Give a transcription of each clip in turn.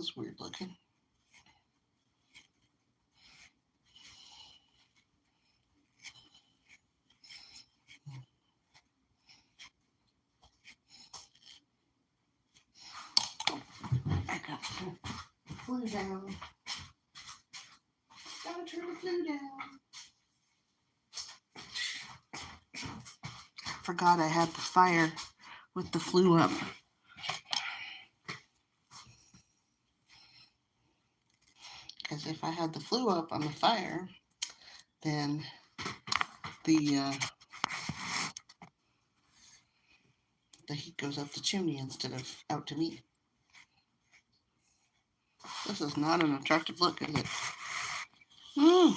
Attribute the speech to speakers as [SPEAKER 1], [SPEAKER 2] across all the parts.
[SPEAKER 1] That's weird looking. I got the flue down. Gotta turn the flue down. Forgot I had the fire with the flue up. Because if I had the flue up on the fire, then the the heat goes up the chimney instead of out to me. This is not an attractive look, is it? Mm.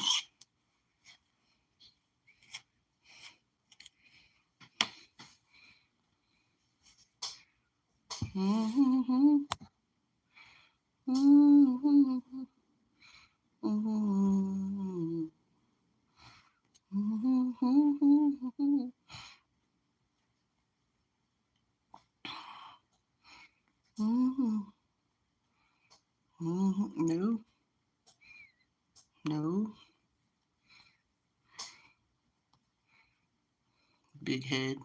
[SPEAKER 1] Mm-hmm. Mm-hmm. Mm-hmm. Mm-hmm. Mm-hmm. Mm-hmm. No, no, big head.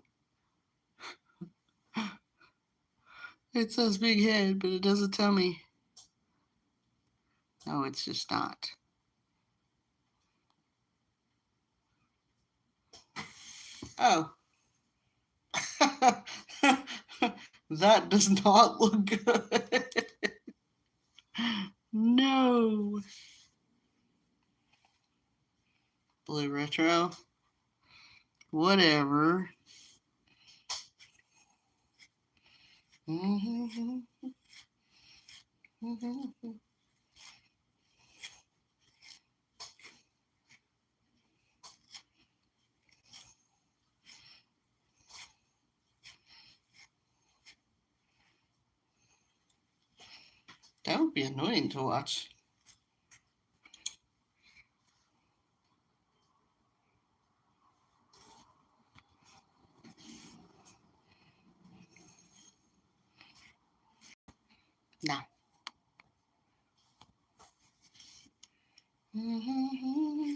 [SPEAKER 1] It says big head, but it doesn't tell me. No, it's just not. Oh. That does not look good. No. Blue retro. Whatever. Mm-hmm. Mm-hmm. That would be annoying to watch. No. Mm-hmm.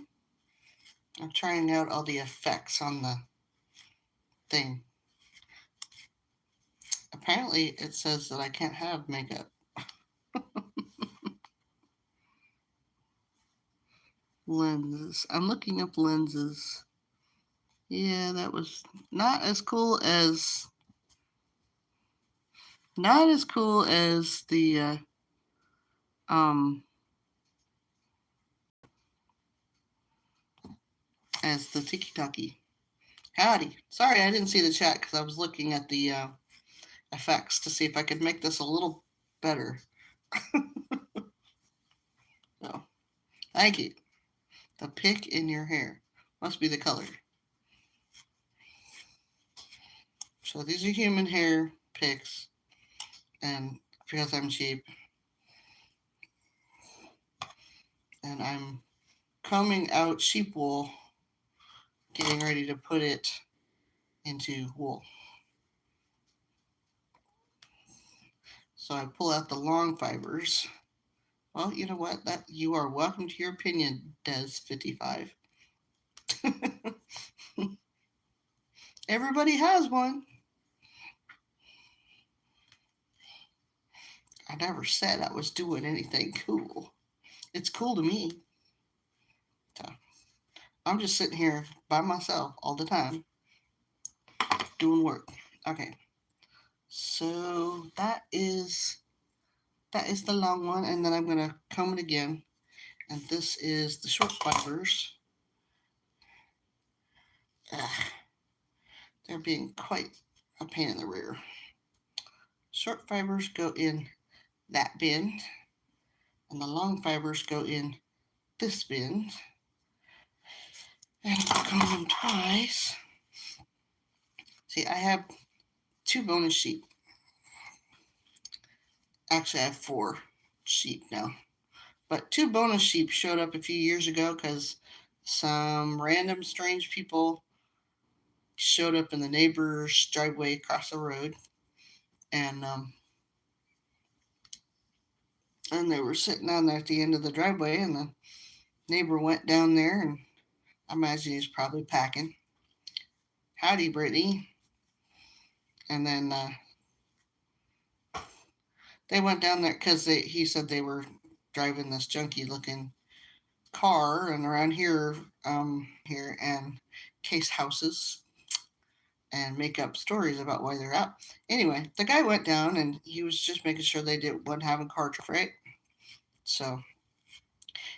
[SPEAKER 1] I'm trying out all the effects on the thing. Apparently, it says that I can't have makeup. Lenses. I'm looking up lenses. Yeah, that was not as cool as not as cool um as the tiki taki. Howdy. Sorry, I didn't see the chat because I was looking at the effects to see if I could make this a little better. So, thank you. The pick in your hair must be the color. So these are human hair picks, and because I'm cheap, and I'm combing out sheep wool, getting ready to put it into wool. So I pull out the long fibers. Well, you know what? That you are welcome to your opinion, Des55. Everybody has one. I never said I was doing anything cool. It's cool to me. So I'm just sitting here by myself all the time doing work. Okay. So that is the long one, and then I'm gonna comb it again. And this is the short fibers. Ugh, they're being quite a pain in the rear. Short fibers go in that bin, and the long fibers go in this bin. And I'll comb them twice. See, I have 2 bonus sheep. Actually, I have 4 sheep now. But 2 bonus sheep showed up a few years ago because some random strange people showed up in the neighbor's driveway across the road, and And they were sitting down there at the end of the driveway, and the neighbor went down there, and I imagine he's probably packing. Howdy, Brittany. And then they went down there because he said they were driving this junky looking car, and around here, and case houses and make up stories about why they're out. Anyway, the guy went down and he was just making sure they wasn't having car traffic, right? So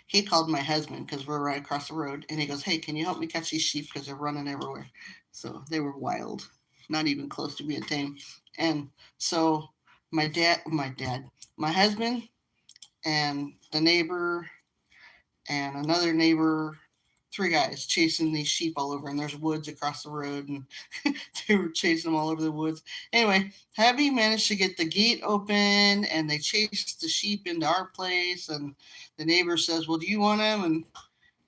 [SPEAKER 1] he called my husband because we're right across the road, and he goes, "Hey, can you help me catch these sheep because they're running everywhere?" So they were wild, not even close to being tame. And so my husband, and the neighbor, and another neighbor, three guys chasing these sheep all over, and there's woods across the road, and they were chasing them all over the woods. Anyway, Abby managed to get the gate open, and they chased the sheep into our place, and the neighbor says, "Well, do you want them?"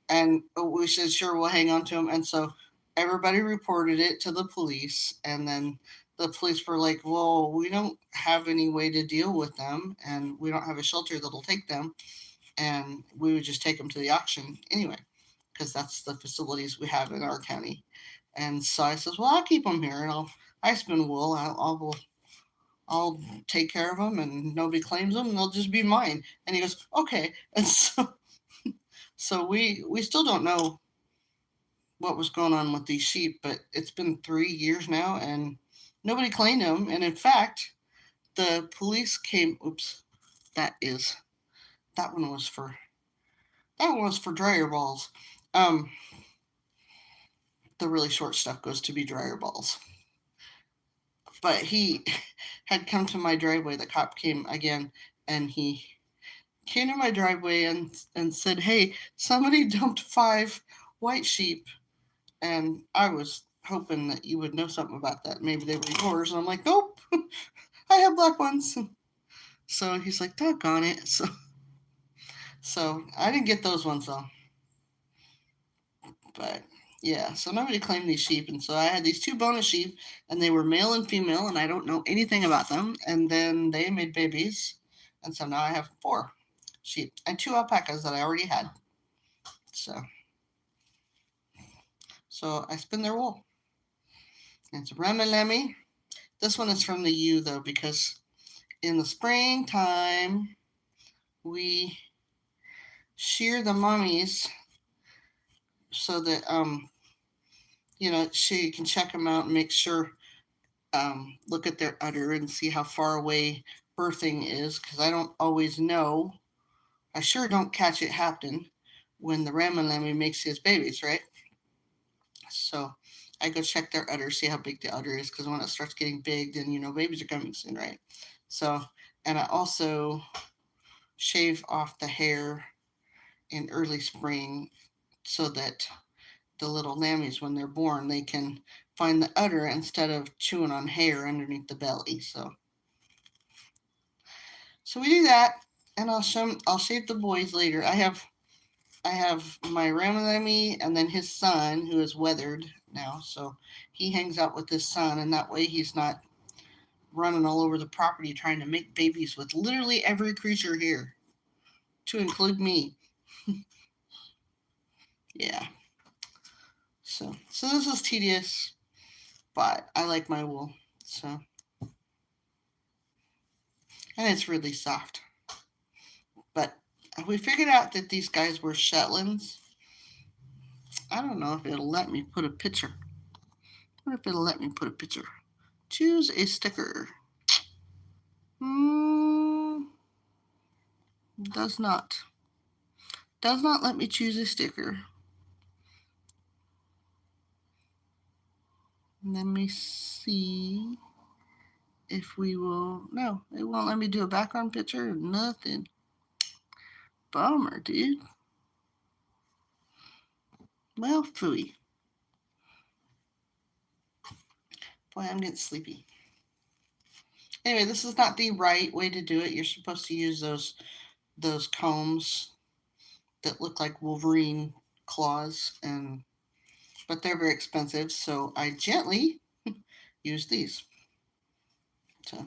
[SPEAKER 1] And we said, "Sure, we'll hang on to them." And so everybody reported it to the police, and then the police were like, "Well, we don't have any way to deal with them, and we don't have a shelter that'll take them, and we would just take them to the auction anyway, because that's the facilities we have in our county." And so I says, "Well, I'll keep them here, and I spin wool. I'll take care of them, and nobody claims them, and they'll just be mine." And he goes, "Okay." And so we still don't know what was going on with these sheep, but it's been 3 years now, and nobody claimed them. And in fact, the police came. Oops, that is that one was for dryer balls. Um, the really short stuff goes to be dryer balls. But he had come to my driveway. The cop came again, and he came to my driveway and said, "Hey, somebody dumped 5 white sheep." And I was hoping that you would know something about that. Maybe they were yours. And I'm like, "Nope, I have black ones." So he's like, "Doggone it." So I didn't get those ones though. But yeah, so nobody claimed these sheep, and so I had these 2 bonus sheep, and they were male and female, and I don't know anything about them. And then they made babies, and so now I have 4 sheep and 2 alpacas that I already had. So I spin their wool. It's Remelemy. This one is from the U though, because in the springtime we shear the mummies so that so you can check them out and make sure, look at their udder and see how far away birthing is, because I don't always know. I sure don't catch it happen when the Ramalami makes his babies, right? So I go check their udder, see how big the udder is, because when it starts getting big, then babies are coming soon, right? So, and I also shave off the hair in early spring so that the little lammies, when they're born, they can find the udder instead of chewing on hair underneath the belly. So we do that, and I'll shave the boys later. I have my Ramalami and then his son, who is weathered now, so he hangs out with his son, and that way he's not running all over the property trying to make babies with literally every creature here, to include me. Yeah. So this is tedious, but I like my wool. So, and it's really soft. But we figured out that these guys were Shetlands. I don't know if it'll let me put a picture. What if it'll let me put a picture? Choose a sticker. Does not let me choose a sticker. Let me see if we will. No, it won't let me do a background picture. Nothing. Bummer, dude. Well, phooey. Boy, I'm getting sleepy. Anyway, this is not the right way to do it. You're supposed to use those combs that look like Wolverine claws, but they're very expensive, so I gently use these. So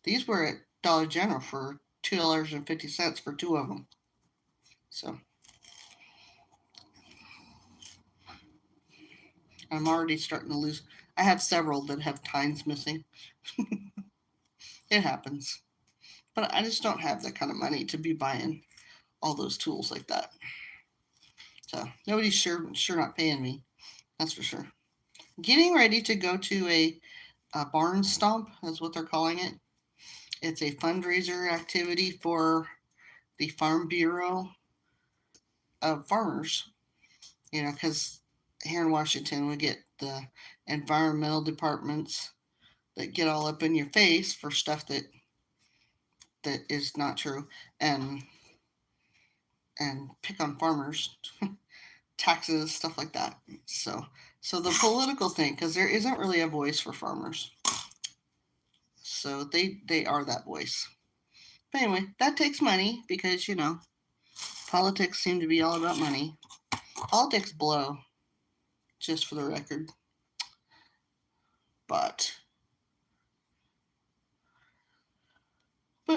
[SPEAKER 1] these were at Dollar General for $2.50 for two of them. So I'm already starting to lose. I have several that have tines missing. It happens. But I just don't have that kind of money to be buying all those tools like that. So nobody's sure not paying me. That's for sure. Getting ready to go to a barn stomp is what they're calling it. It's a fundraiser activity for the Farm Bureau of Farmers. You know, because here in Washington we get the environmental departments that get all up in your face for stuff that is not true and pick on farmers, taxes, stuff like that. So the political thing, because there isn't really a voice for farmers, so they are that voice. But anyway, that takes money because politics seem to be all about money. Politics blow, just for the record. But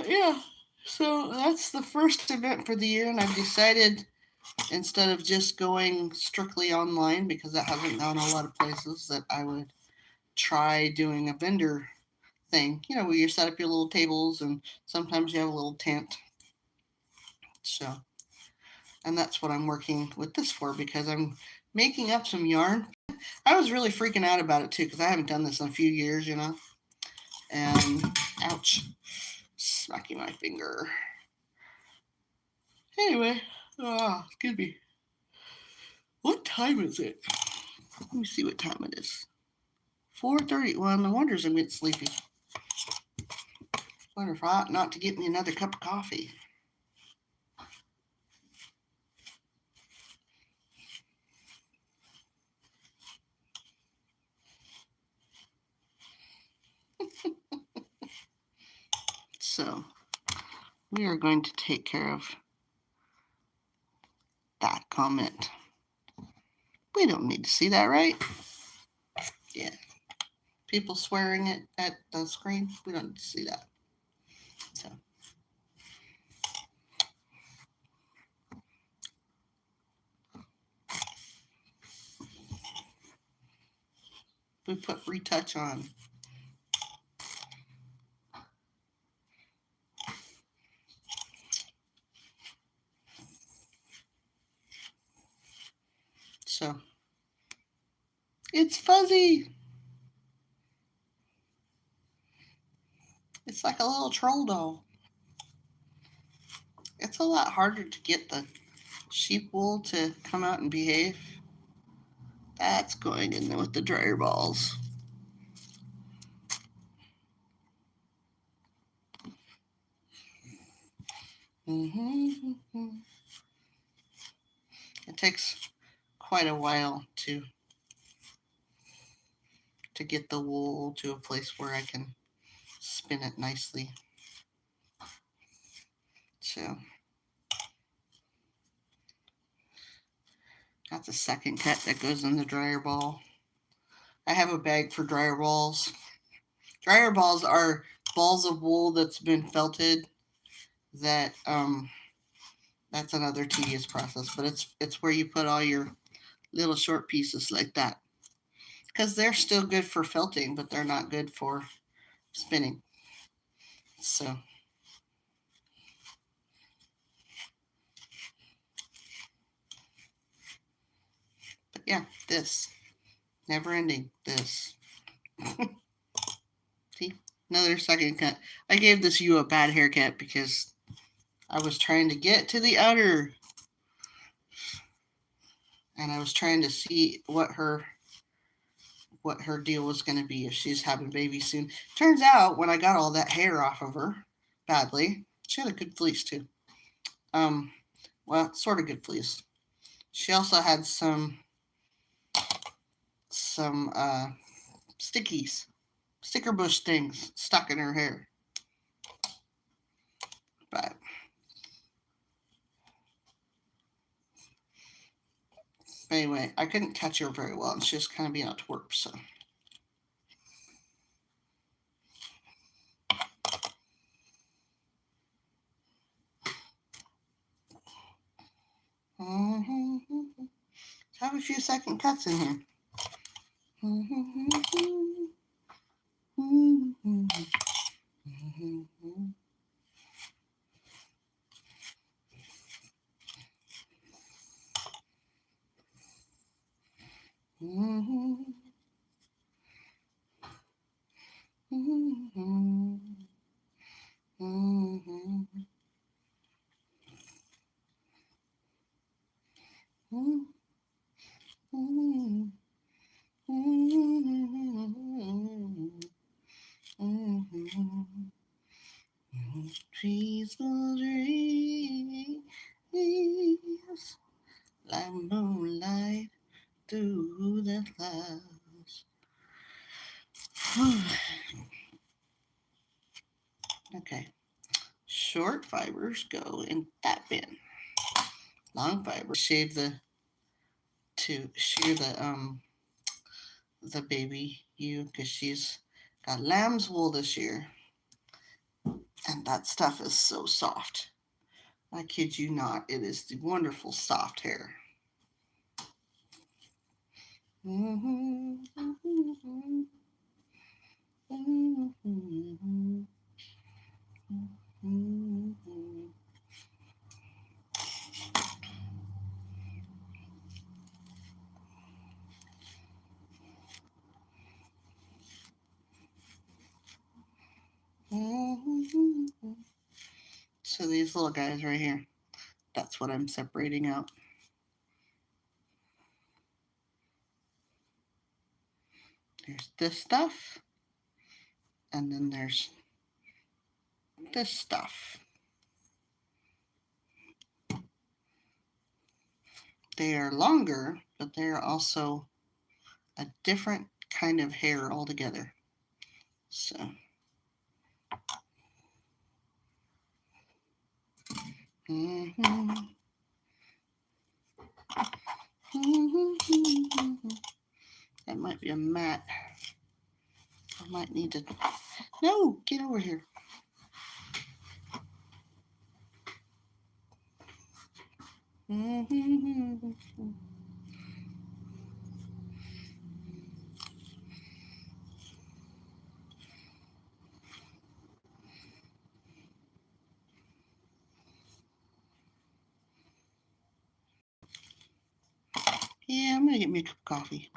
[SPEAKER 1] yeah, so that's the first event for the year, and I've decided instead of just going strictly online because that hasn't gone a lot of places, that I would try doing a vendor thing. Where you set up your little tables and sometimes you have a little tent. So, and that's what I'm working with this for because I'm making up some yarn. I was really freaking out about it too because I haven't done this in a few years, And ouch, smacking my finger. Anyway, excuse me. What time is it? Let me see what time it is. 4:30. Well, no wonder I'm getting sleepy. Wonder if I ought not to get me another cup of coffee. So, we are going to take care of that comment. We don't need to see that, right? Yeah. People swearing at the screen, we don't need to see that. So. We put retouch on. So, it's fuzzy. It's like a little troll doll. It's a lot harder to get the sheep wool to come out and behave. That's going in there with the dryer balls. Mm-hmm. It takes quite a while to get the wool to a place where I can spin it nicely. So that's a second cut that goes in the dryer ball. I have a bag for dryer balls. Dryer balls are balls of wool that's been felted. That's another tedious process, but it's where you put all your little short pieces like that. Because they're still good for felting, but they're not good for spinning. So but yeah, this. Never ending. This. See? Another second cut. I gave this you a bad haircut because I was trying to get to the outer. And I was trying to see what her deal was going to be if she's having babies soon. Turns out when I got all that hair off of her badly, she had a good fleece too. Well, sort of good fleece. She also had some stickies, sticker bush things stuck in her hair. But anyway, I couldn't catch her very well, and she was kind of being out to work, so. Have a few second cuts in here. Peaceful dreams like moonlight through the clouds. Okay. Short fibers go in that bin. Long fibers to shear the baby ewe because she's got lamb's wool this year, and that stuff is so soft. I kid you not, it is the wonderful soft hair. So these little guys right here, that's what I'm separating out. There's this stuff, and then there's this stuff. They are longer, but they are also a different kind of hair altogether. So. That might be a mat. I might need to. No, get over here. Yeah, I'm gonna get me a cup of coffee.